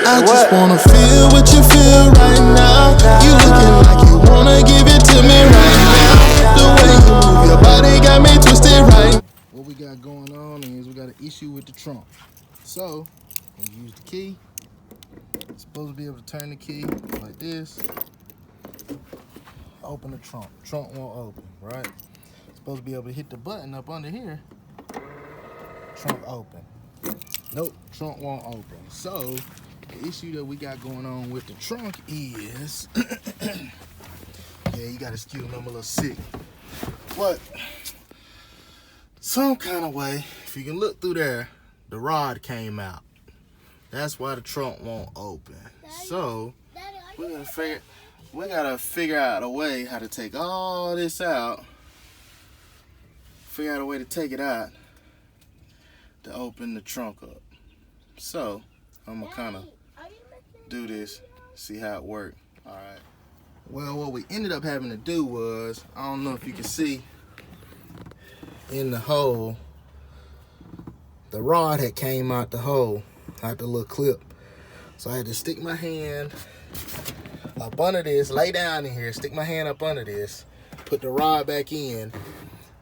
I just wanna feel what you feel right now. You looking like you wanna give it to me right now. The way you move your body got me twisted right. What we got going on is we got an issue with the trunk. So, when you use the key, you're supposed to be able to turn the key like this. Open the trunk. Trunk won't open, right? Supposed to be able to hit the button up under here. Trunk open. Nope, trunk won't open. So, the issue that we got going on with the trunk is, yeah, you gotta excuse me, I'm a little sick. But, some kind of way, if you can look through there, the rod came out. That's why the trunk won't open. So, we gotta figure out a way how to take all this out. Figure out a way to take it out to open the trunk up. So, I'm gonna kind of do this, see how it works. All right. Well, what we ended up having to do was, I don't know if you can see in the hole, the rod had came out the hole, out the little clip. So I had to stick my hand up under this, lay down in here, stick my hand up under this, put the rod back in,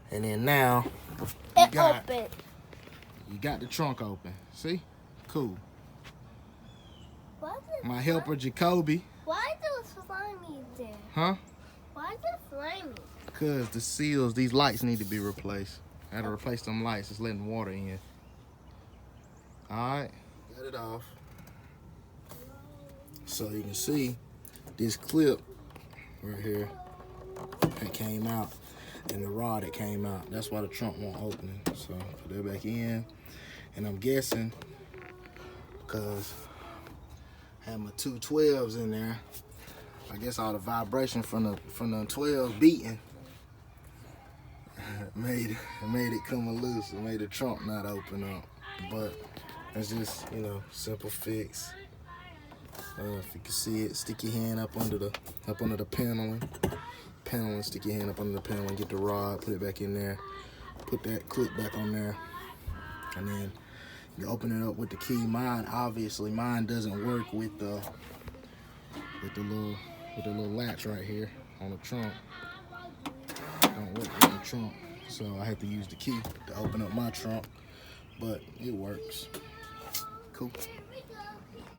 and then now you got the trunk open. See? Cool. My helper Jacoby. Why is it slimy there? Huh? Why is it slimy? Because the seals, these lights need to be replaced. I had to replace them lights. It's letting water in. Alright. Got it off. So you can see this clip right here that came out and the rod that came out. That's why the trunk won't open. So put that back in. And I'm guessing because I had my two 12s in there. I guess all the vibration from the 12s beating made it come loose. It made the trunk not open up. But it's just, you know, simple fix. If you can see it, stick your hand up under the paneling. Stick your hand up under the paneling, get the rod, put it back in there, put that clip back on there, and then you open it up with the key. Mine doesn't work with the little latch right here on the trunk. Don't work with the trunk, so I had to use the key to open up my trunk, but it works. Cool.